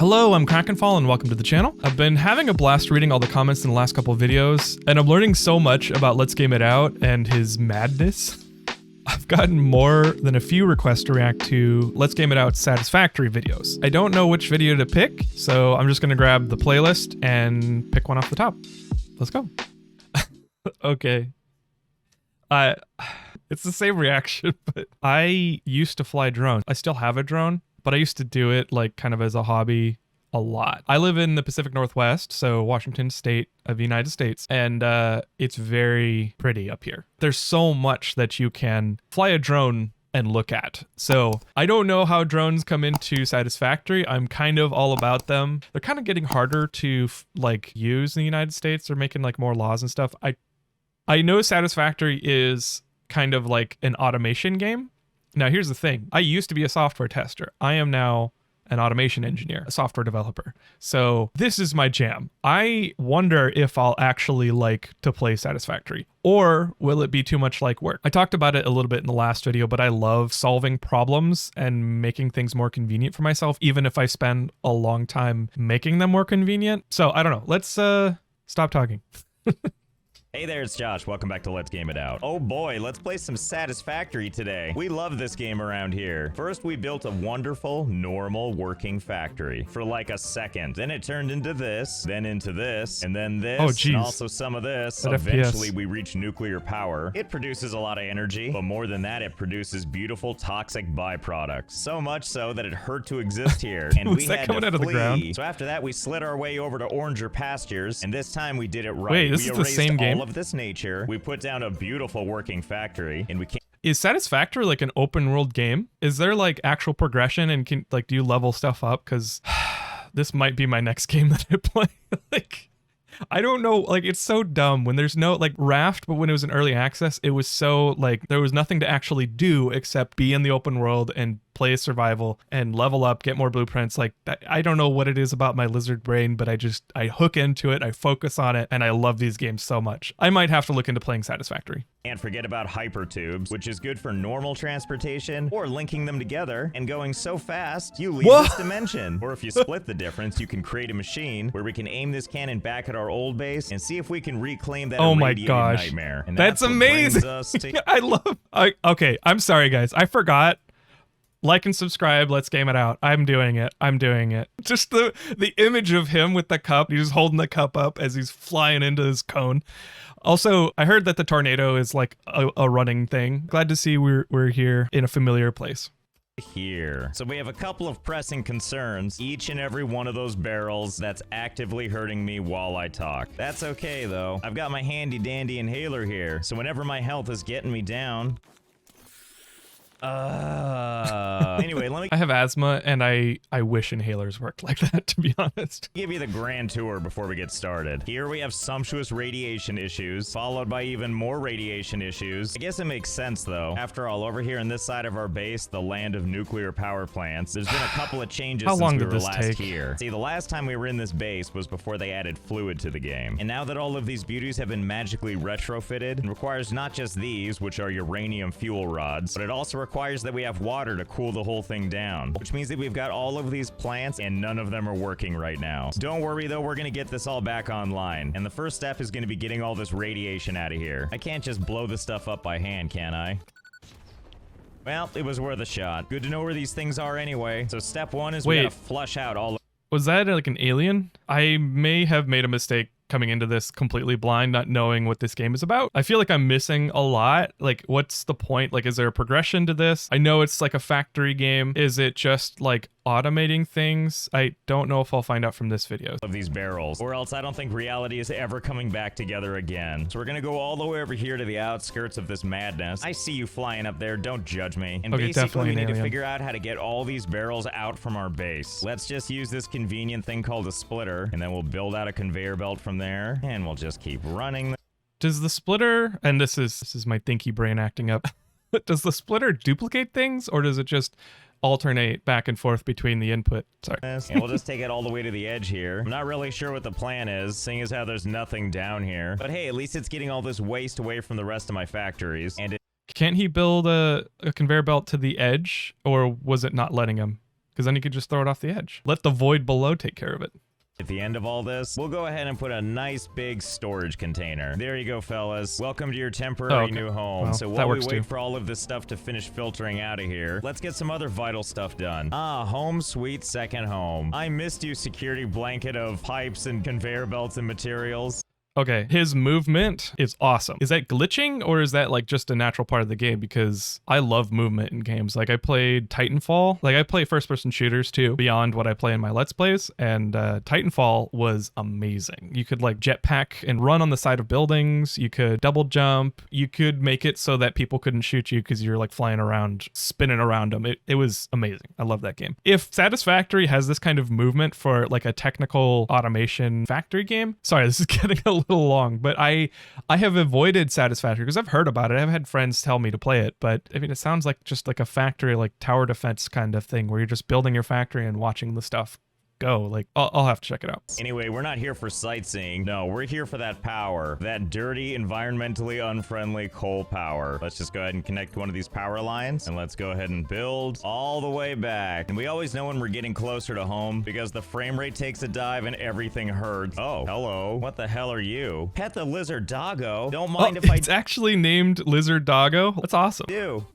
Hello, I'm Krakenfall and welcome to the channel. I've been having a blast reading all the comments in the last couple of videos, and I'm learning so much about Let's Game It Out and his madness. I've gotten more than a few requests to react to Let's Game It Out's Satisfactory videos. I don't know which video to pick, so I'm just gonna grab the playlist and pick one off the top. Let's go. Okay. It's the same reaction, but I used to fly drones. I still have a drone, but I used to do it like kind of as a hobby a lot. I live in the Pacific Northwest, so Washington State of the United States, and it's very pretty up here. There's so much that you can fly a drone and look at. So I don't know how drones come into Satisfactory. I'm kind of all about them. They're kind of getting harder to like use in the United States. They're making like more laws and stuff. I know Satisfactory is kind of like an automation game. Now, here's the thing. I used to be a software tester. I am now an automation engineer, a software developer. So this is my jam. I wonder if I'll actually like to play Satisfactory, or will it be too much like work? I talked about it a little bit in the last video, but I love solving problems and making things more convenient for myself, even if I spend a long time making them more convenient. So I don't know. Let's stop talking. Hey there, it's Josh. Welcome back to Let's Game It Out. Oh boy, let's play some Satisfactory today. We love this game around here. First, we built a wonderful, normal, working factory for like a second. Then it turned into this, then into this, and then this, oh, geez. and also some of this. That Eventually, FPS. We reach nuclear power. It produces a lot of energy, but more than that, it produces beautiful, toxic byproducts. So much so that it hurt to exist here, and we had coming to out of the flee. ground? So after that, we slid our way over to oranger pastures, and this time we did it right. Wait, this we is the same game? of this nature. We put down a beautiful working factory, and we can't. Is Satisfactory like an open world game? Is there like actual progression and can like do you level stuff up? Because this might be my next game that I play. Like, I don't know, like it's so dumb when there's no like Raft, but when it was in early access, it was so like there was nothing to actually do except be in the open world and play survival and level up, get more blueprints. Like I don't know what it is about my lizard brain, but I hook into it, I focus on it, and I love these games so much. I might have to look into playing Satisfactory. Can't forget about hypertubes, which is good for normal transportation or linking them together and going so fast you leave this dimension. Or if you split the difference, you can create a machine where we can aim this cannon back at our old base and see if we can reclaim that irradiated nightmare. And that's amazing. I love. Okay, I'm sorry guys, I forgot. Like and subscribe. Let's game it out. I'm doing it. I'm doing it. Just the image of him with the cup. He's holding the cup up as he's flying into his cone. Also, I heard that the tornado is like a running thing. Glad to see we're here in a familiar place. Here. So we have a couple of pressing concerns. Each and every one of those barrels that's actively hurting me while I talk. That's okay though. I've got my handy dandy inhaler here. So whenever my health is getting me down, anyway, let me I have asthma and I wish inhalers worked like that, to be honest. Give you the grand tour before we get started. Here we have sumptuous radiation issues, followed by even more radiation issues. I guess it makes sense though. After all, over here on this side of our base, the land of nuclear power plants, there's been a couple of changes How long since we did were this last take? here. See, the last time we were in this base was before they added fluid to the game. And now that all of these beauties have been magically retrofitted, it requires not just these, which are uranium fuel rods, but it also requires that we have water to cool the whole thing down, which means that we've got all of these plants and none of them are working right now. Don't worry though, we're gonna get this all back online, and the first step is gonna be getting all this radiation out of here. I can't just blow this stuff up by hand, can I? Well, it was worth a shot. Good to know where these things are anyway. So step one is we gotta flush out all. Was that like an alien? I may have made a mistake coming into this completely blind, not knowing what this game is about. I feel like I'm missing a lot. Like, what's the point? Like, is there a progression to this? I know it's like a factory game. Is it just like automating things? I don't know if I'll find out from this video. Of these barrels, or else I don't think reality is ever coming back together again. So we're gonna go all the way over here to the outskirts of this madness. I see you flying up there, don't judge me. And okay, basically we need to figure out how to get all these barrels out from our base. Let's just use this convenient thing called a splitter, and then we'll build out a conveyor belt from there, and we'll just keep running. Does the splitter, and this is my thinky brain acting up, does the splitter duplicate things, or does it just alternate back and forth between the input? Sorry. And we'll just take it all the way to the edge here. I'm not really sure what the plan is, seeing as how there's nothing down here. But hey, at least it's getting all this waste away from the rest of my factories. And can't he build a conveyor belt to the edge, or was it not letting him? because then you could just throw it off the edge. Let the void below take care of it. At the end of all this, we'll go ahead and put a nice big storage container. There you go, fellas. Welcome to your temporary new home. Well, so while we wait too. for all of this stuff to finish filtering out of here, let's get some other vital stuff done. Ah, home sweet second home. I missed you, security blanket of pipes and conveyor belts and materials. Okay, his movement is awesome. Is that glitching or is that like just a natural part of the game? Because I love movement in games. Like I played Titanfall. Like I play first-person shooters too, beyond what I play in my Let's Plays. And Titanfall was amazing. You could like jetpack and run on the side of buildings. You could double jump. You could make it so that people couldn't shoot you because you're like flying around, spinning around them. It was amazing. I love that game. If Satisfactory has this kind of movement for like a technical automation factory game, sorry, this is getting a little long, but I have avoided Satisfactory because I've heard about it. I've had friends tell me to play it, but I mean, it sounds like just like a factory, like tower defense kind of thing where you're just building your factory and watching the stuff go. Like, I'll have to check it out. Anyway, we're not here for sightseeing. No, we're here for that power. That dirty, environmentally unfriendly coal power. Let's just go ahead and connect one of these power lines, and let's go ahead and build all the way back. And we always know when we're getting closer to home because the frame rate takes a dive and everything hurts. Oh, hello. What the hell are you? Pet the lizard doggo. Don't mind if it's actually named Lizard Doggo. That's awesome. do.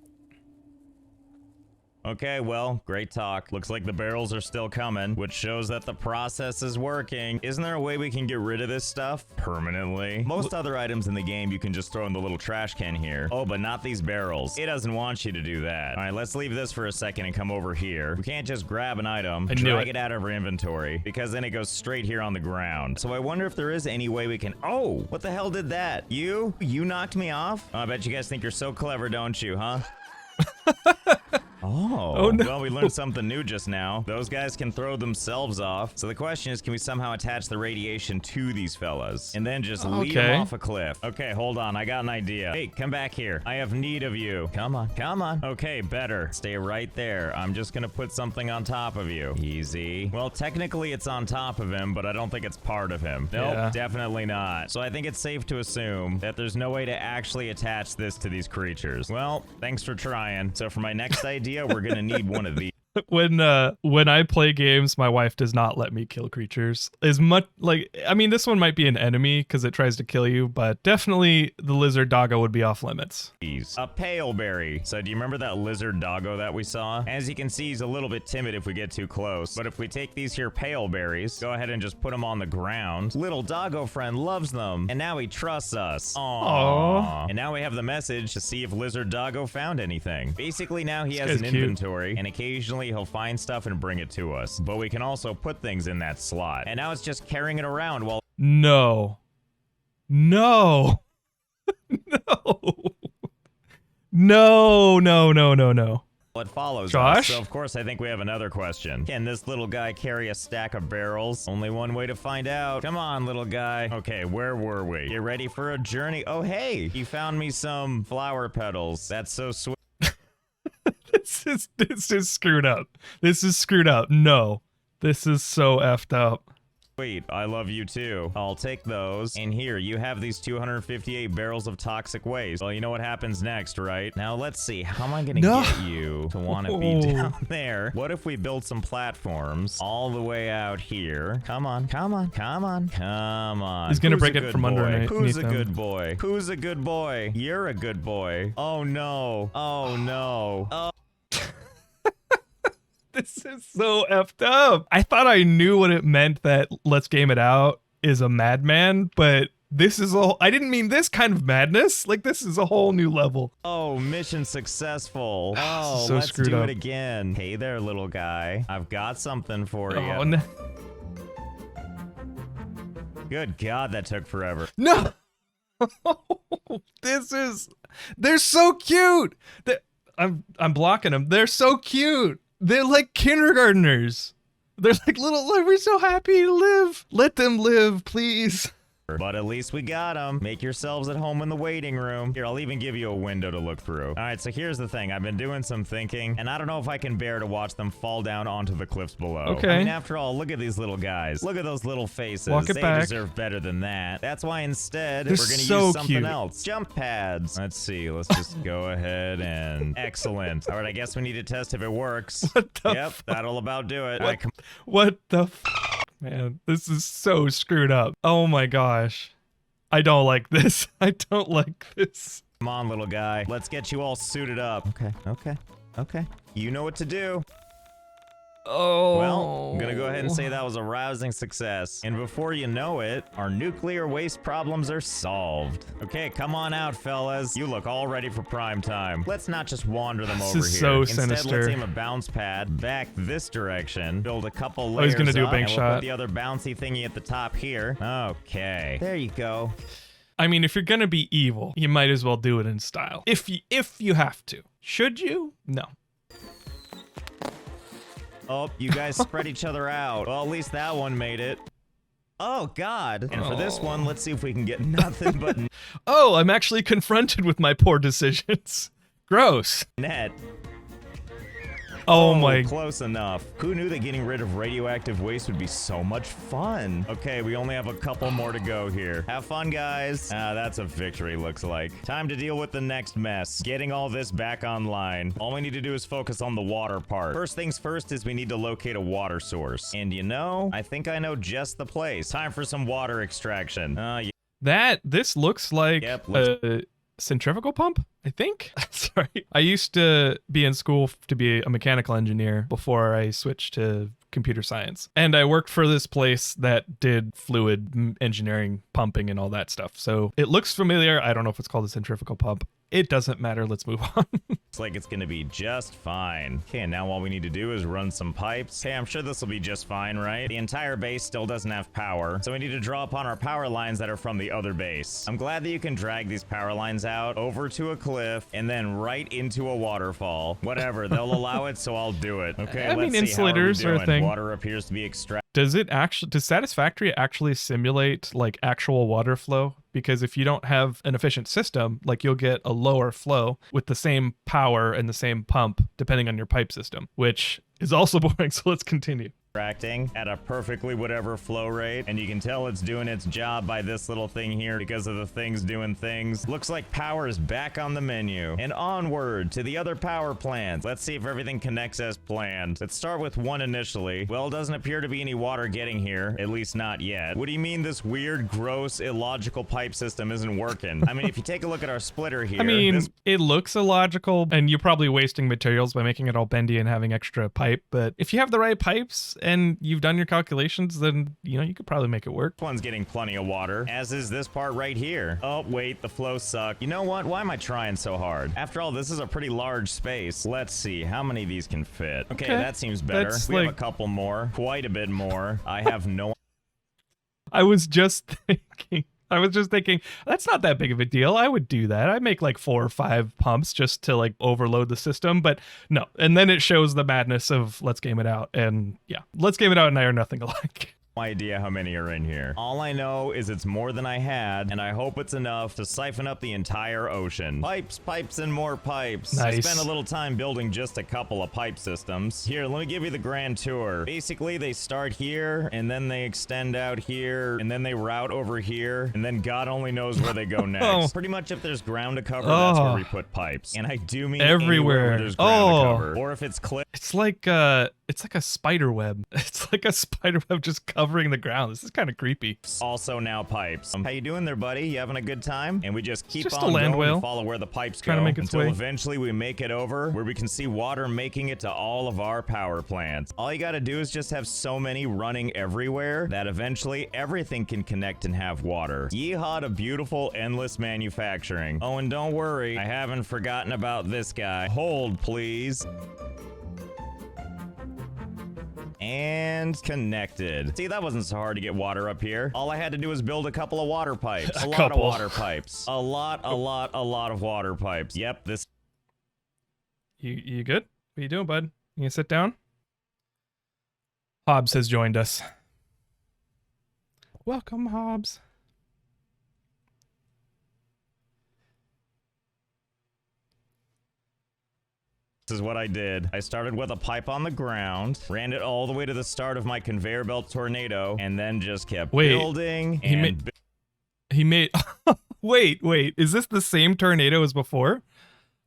Okay, well, great talk. Looks like the barrels are still coming, which shows that the process is working. Isn't there a way we can get rid of this stuff permanently? Most other items in the game you can just throw in the little trash can here. Oh, but not these barrels. It doesn't want you to do that. All right, let's leave this for a second and come over here. We can't just grab an item, drag it out of our inventory, because then it goes straight here on the ground. So I wonder if there is any way we can... Oh, what the hell did that? You knocked me off? Oh, I bet you guys think you're so clever, don't you, huh? Oh no. Well, we learned something new just now. Those guys can throw themselves off. So the question is, can we somehow attach the radiation to these fellas and then just lead them off a cliff? Okay, hold on. I got an idea. Hey, come back here. I have need of you. Come on, come on. Okay, better. Stay right there. I'm just gonna put something on top of you. Easy. Well, technically it's on top of him, but I don't think it's part of him. Nope, definitely not. So I think it's safe to assume that there's no way to actually attach this to these creatures. Well, thanks for trying. So for my next idea, we're gonna need one of these. When I play games, my wife does not let me kill creatures. As much like, I mean, this one might be an enemy because it tries to kill you, but definitely the lizard doggo would be off limits. A pale berry. So do you remember that lizard doggo that we saw? As you can see, he's a little bit timid if we get too close. But if we take these here pale berries, go ahead and just put them on the ground. Little doggo friend loves them, and now he trusts us. Aww. And now we have the message to see if lizard doggo found anything. Basically, now he has an inventory, and occasionally he'll find stuff and bring it to us, but we can also put things in that slot, and now it's just carrying it around while no no it follows Josh? us. So of course I think we have another question. Can this little guy carry a stack of barrels? Only one way to find out. Come on, little guy. Okay, where were we? Get ready for a journey. Oh hey, he found me some flower petals. That's so sweet. This is screwed up. This is screwed up. No, this is so effed up. Wait, I love you too. I'll take those. And here, you have these 258 barrels of toxic waste. Well, you know what happens next, right? Now, let's see. How am I gonna get you to want to be down there? What if we build some platforms all the way out here? Come on, come on, come on, come on. He's gonna break it from underneath. Who's a good boy? Who's a good boy? You're a good boy. Oh no. Oh no. Oh. This is so effed up. I thought I knew what it meant that Let's Game It Out is a madman, but this is I didn't mean this kind of madness. Like, this is a whole new level. Oh, mission successful. Oh, so let's do up. it again. Hey there, little guy. I've got something for you. Oh, no. Good God, that took forever. No. They're so cute. I'm blocking them. They're so cute. They're like kindergartners. They're like we're so happy to live. Let them live, please. But at least we got him. Make yourselves at home in the waiting room. Here, I'll even give you a window to look through. All right, so here's the thing. I've been doing some thinking, and I don't know if I can bear to watch them fall down onto the cliffs below. Okay. I mean, after all, look at these little guys. Look at those little faces. Walk it they back. deserve better than that. That's why instead, They're we're going to so use something cute. else. Jump pads. Let's see. Let's just go ahead and... Excellent. All right, I guess we need to test if it works. What the Yep, that'll about do it. All right, What the man? This is so screwed up. Oh my gosh. I don't like this. I don't like this. come on, little guy. Let's get you all suited up. Okay. You know what to do. Oh. Well, I'm gonna go ahead and say that was a rousing success. And before you know it, our nuclear waste problems are solved. Okay, come on out, fellas. You look all ready for prime time. Let's not just wander them over is here. so Instead, sinister. let's aim a bounce pad back this direction. Build a couple layers he's gonna do a up, bank and we'll shot. put the other bouncy thingy at the top here. Okay. There you go. I mean, if you're gonna be evil, you might as well do it in style. If you have to. Should you? No. Oh, you guys spread each other out. Well, at least that one made it. Oh, God. And for this one, let's see if we can get nothing but Oh, I'm actually confronted with my poor decisions. Gross. net. Oh my. Close enough. Who knew that getting rid of radioactive waste would be so much fun? Okay, we only have a couple more to go here. Have fun, guys. That's a victory, looks like. Time to deal with the next mess. Getting all this back online. All we need to do is focus on the water part. First things first is we need to locate a water source. And you know, I think I know just the place. Time for some water extraction. This looks like Yep, a centrifugal pump, I think. Sorry. I used to be in school to be a mechanical engineer before I switched to computer science. And I worked for this place that did fluid engineering, pumping, and all that stuff. So it looks familiar. I don't know if it's called a centrifugal pump. It doesn't matter. Let's move on. Looks like it's gonna be just fine. Okay, and now all we need to do is run some pipes. Hey, I'm sure this will be just fine, right? The entire base still doesn't have power, so we need to draw upon our power lines that are from the other base. I'm glad that you can drag these power lines out over to a cliff and then right into a waterfall. Whatever, they'll allow it, so I'll do it. Okay, I let's mean, see. How are we insulators are a doing? thing. Water appears to be extracted. Does Satisfactory actually simulate like actual water flow? Because if you don't have an efficient system, like you'll get a lower flow with the same power and the same pump, depending on your pipe system, which is also boring. So let's continue. Extracting at a perfectly whatever flow rate, and you can tell it's doing its job by this little thing here because of the things doing things. Looks like power is back on the menu, and onward to the other power plants. Let's see if everything connects as planned. Let's start with one initially. Well, doesn't appear to be any water getting here, at least not yet. What do you mean this weird, gross, illogical pipe system isn't working? I mean, if you take a look at our splitter here, I mean, it looks illogical, and you're probably wasting materials by making it all bendy and having extra pipe. But if you have the right pipes and you've done your calculations, then you could probably make it work. one's getting plenty of water, as is this part right here. Oh, wait, the flow sucked. You know what? Why am I trying so hard? After all, this is a pretty large space. Let's see how many of these can fit. Okay, that seems better. That's We have like a couple more, quite a bit more. I have no I was just thinking, that's not that big of a deal. I would do that. I make like 4 or 5 pumps just to like overload the system, but no. And then it shows the madness of Let's Game It Out. And yeah, Let's Game It Out and I are nothing alike. idea how many are in here. All I know is it's more than I had, and I hope it's enough to siphon up the entire ocean. Pipes, pipes, and more pipes. Nice. I spent a little time building just a couple of pipe systems. Here, let me give you the grand tour. Basically, they start here, and then they extend out here, and then they route over here, and then God only knows where they go next. Pretty much if there's ground to cover, that's where we put pipes. And I do mean everywhere where there's ground to cover. Or if it's cliff. It's like a spider web. It's like a spider web just covering the ground. This is kind of creepy. Also now pipes. How you doing there, buddy? You having a good time? And we just keep Just on a land going whale. and follow where the pipes Trying go to make its until way. eventually we make it over where we can see water making it to all of our power plants. All you gotta do is just have so many running everywhere that eventually everything can connect and have water. Yeehaw to beautiful, endless manufacturing. Oh, and don't worry, I haven't forgotten about this guy. Hold, please. And connected. See, that wasn't so hard to get water up here. All I had to do was build a couple of water pipes. A lot of water pipes. A lot of water pipes. Yep, this. You good? What you doing, bud? You gonna sit down? Hobbs has joined us. Welcome, Hobbs. This is what I did. I started with a pipe on the ground, ran it all the way to the start of my conveyor belt tornado, and then just kept building and he made wait, is this the same tornado as before?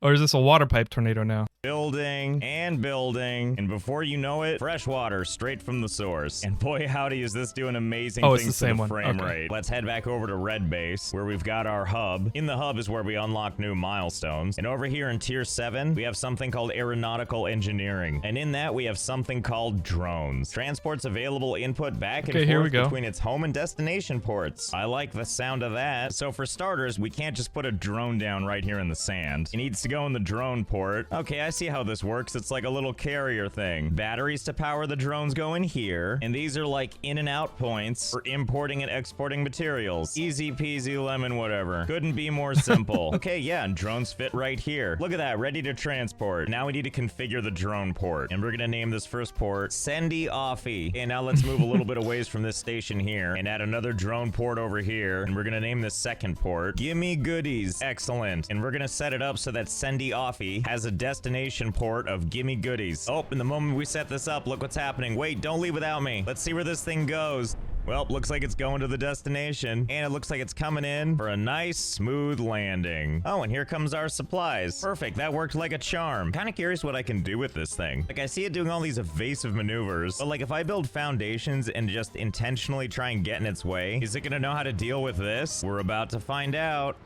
Or is this a water pipe tornado now? building, and before you know it, fresh water straight from the source. And boy, howdy, is this doing amazing things to the frame rate. Let's head back over to Red Base, where we've got our hub. In the hub is where we unlock new milestones. And over here in Tier 7, we have something called Aeronautical Engineering. And in that, we have something called drones. Transports available input back and forth between its home and destination ports. I like the sound of that. So for starters, we can't just put a drone down right here in the sand. It needs to go in the drone port. Okay, I see how this works. It's like a little carrier thing. Batteries to power the drones go in here, and these are like in and out points for importing and exporting materials. Easy peasy lemon whatever. Couldn't be more simple. Okay, yeah, and drones fit right here. Look at that, ready to transport. Now we need to configure the drone port, and we're gonna name this first port Sendy Offie. Okay, now let's move a little bit of ways from this station here and add another drone port over here, and we're gonna name this second port Gimme Goodies. Excellent. And we're gonna set it up so that Sendy Offie has a destination port of Gimme Goodies. Oh, and the moment we set this up, look what's happening. Wait, don't leave without me. Let's see where this thing goes. Well, looks like it's going to the destination, and it looks like it's coming in for a nice, smooth landing. Oh, and here comes our supplies. Perfect, that worked like a charm. Kind of curious what I can do with this thing. Like, I see it doing all these evasive maneuvers, but like, if I build foundations and just intentionally try and get in its way, is it gonna know how to deal with this? We're about to find out.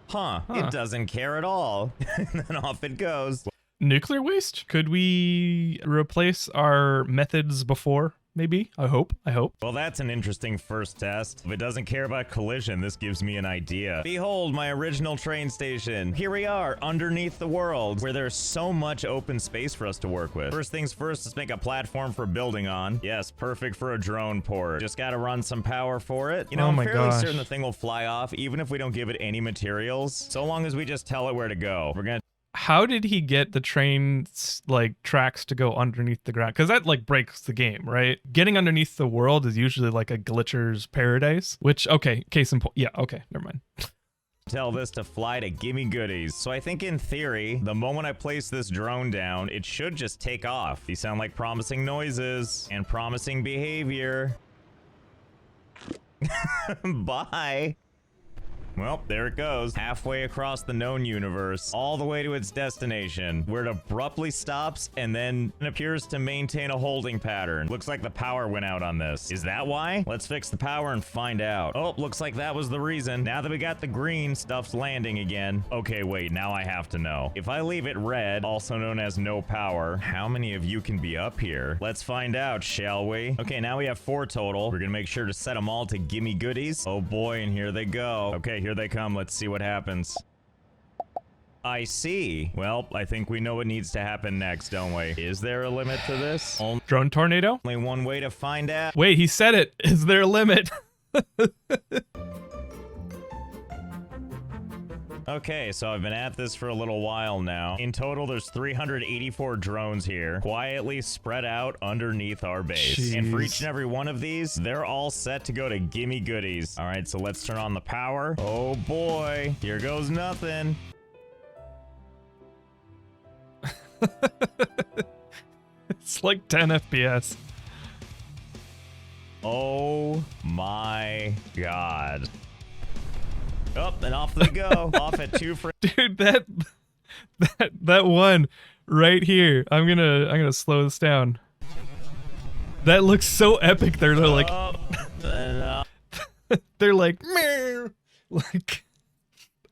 Huh, it doesn't care at all. And then off it goes. Nuclear waste? Could we replace our methods before? Maybe. I hope. Well, that's an interesting first test. If it doesn't care about collision, this gives me an idea. Behold, my original train station. Here we are, underneath the world, where there's so much open space for us to work with. First things first, let's make a platform for building on. Yes, perfect for a drone port. Just gotta run some power for it. You know, I'm fairly certain the thing will fly off, even if we don't give it any materials, so long as we just tell it where to go. We're gonna... How did he get the train's like tracks to go underneath the ground? Because that like breaks the game, right? Getting underneath the world is usually like a glitcher's paradise, which, okay, case in point. Yeah, okay, never mind. Tell this to fly to Gimme Goodies. So I think in theory, the moment I place this drone down, it should just take off. These sound like promising noises and promising behavior. Bye. Well, there it goes, halfway across the known universe, all the way to its destination, where it abruptly stops and then appears to maintain a holding pattern. Looks like the power went out on this. Is that why? Let's fix the power and find out. Oh, looks like that was the reason. Now that we got the green, stuff's landing again. Okay, wait, now I have to know. If I leave it red, also known as no power, how many of you can be up here? Let's find out, shall we? Okay, now we have 4 total. We're gonna make sure to set them all to Gimme Goodies. Oh boy, and here they go. Okay, here they come. Let's see what happens. I see. Well, I think we know what needs to happen next, don't we? Is there a limit to this? Drone tornado? Only one way to find out. Wait, he said it. Is there a limit? Okay, so I've been at this for a little while now. In total, there's 384 drones here, quietly spread out underneath our base. Jeez. And for each and every one of these, they're all set to go to Gimme Goodies. All right, so let's turn on the power. Oh boy, here goes nothing. It's like 10 FPS. Oh my God. Up and off they go. Off at 2 frames. Dude, that one right here. I'm gonna slow this down. That looks so epic. They're like they're like meow. Like,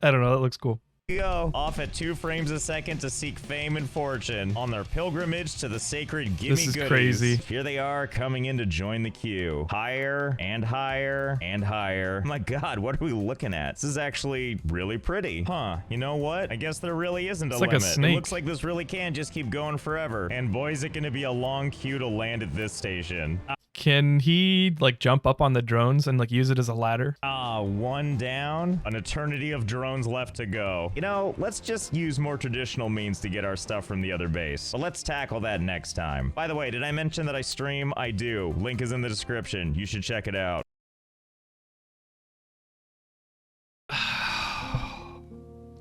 I don't know, that looks cool. Go off at 2 frames a second to seek fame and fortune on their pilgrimage to the sacred Gimme Goodies. This is crazy. Here they are coming in to join the queue. Higher and higher and higher. Oh my God, what are we looking at? This is actually really pretty. Huh, you know what? I guess there really isn't a limit. Like a snake. It looks like this really can just keep going forever. And boy, is it gonna be a long queue to land at this station. Can he like jump up on the drones and like use it as a ladder? One down. An eternity of drones left to go. You know, let's just use more traditional means to get our stuff from the other base. But let's tackle that next time. By the way, did I mention that I stream? I do. Link is in the description. You should check it out.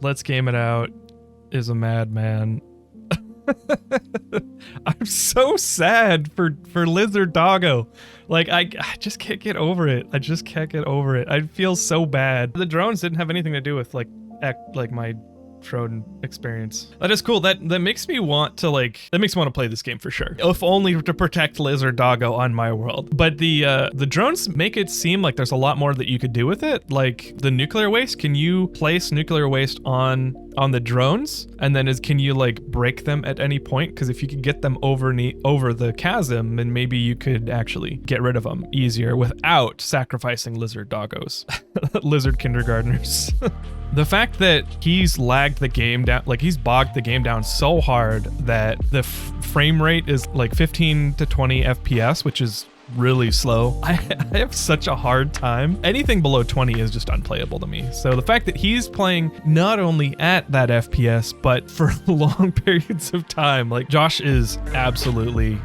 Let's game it out. is a madman. I'm so sad for lizard doggo. Like I just can't get over it. I just can't get over it. I feel so bad. The drones didn't have anything to do with like my drone experience. That is cool. That makes me want to play this game for sure. If only to protect lizard doggo on my world. But the drones make it seem like there's a lot more that you could do with it. Like the nuclear waste, can you place nuclear waste on the drones? And then can you like break them at any point? Because if you could get them over the chasm, then maybe you could actually get rid of them easier without sacrificing lizard doggos. Lizard kindergartners. The fact that he's lagged the game down, like he's bogged the game down so hard that the frame rate is like 15 to 20 FPS, which is really slow. I have such a hard time. Anything below 20 is just unplayable to me. So the fact that he's playing not only at that FPS, but for long periods of time, like Josh is absolutely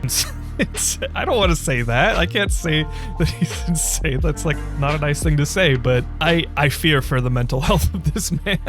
I don't want to say that. I can't say that he's insane. That's like not a nice thing to say, but I fear for the mental health of this man.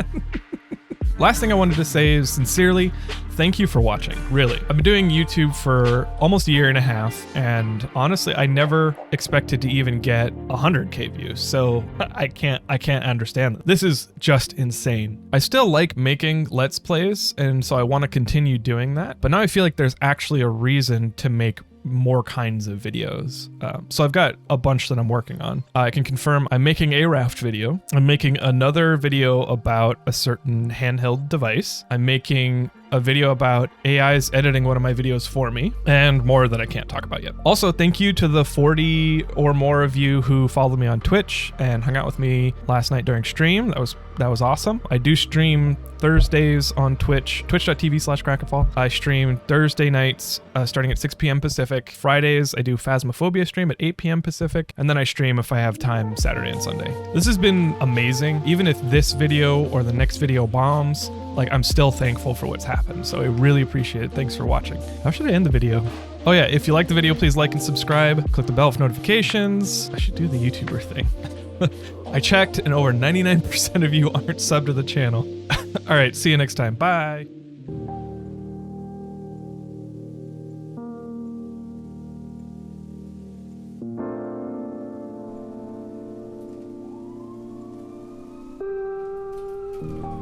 Last thing I wanted to say is sincerely, thank you for watching, really. I've been doing YouTube for almost a year and a half, and honestly, I never expected to even get 100K views, so I can't understand that. This is just insane. I still like making Let's Plays, and so I want to continue doing that, but now I feel like there's actually a reason to make more kinds of videos. So I've got a bunch that I'm working on. I can confirm I'm making a raft video. I'm making another video about a certain handheld device. I'm making a video about AIs editing one of my videos for me, and more that I can't talk about yet. Also, thank you to the 40 or more of you who followed me on Twitch and hung out with me last night during stream. That was awesome. I do stream Thursdays on Twitch, twitch.tv/Krakenfall. I stream Thursday nights starting at 6 p.m. Pacific. Fridays, I do Phasmophobia stream at 8 p.m. Pacific. And then I stream if I have time Saturday and Sunday. This has been amazing. Even if this video or the next video bombs, like I'm still thankful for what's happened. So I really appreciate it. Thanks for watching. How should I end the video? Oh yeah, if you like the video, please like and subscribe. Click the bell for notifications. I should do the YouTuber thing. I checked and over 99% of you aren't subbed to the channel. All right, see you next time. Bye. You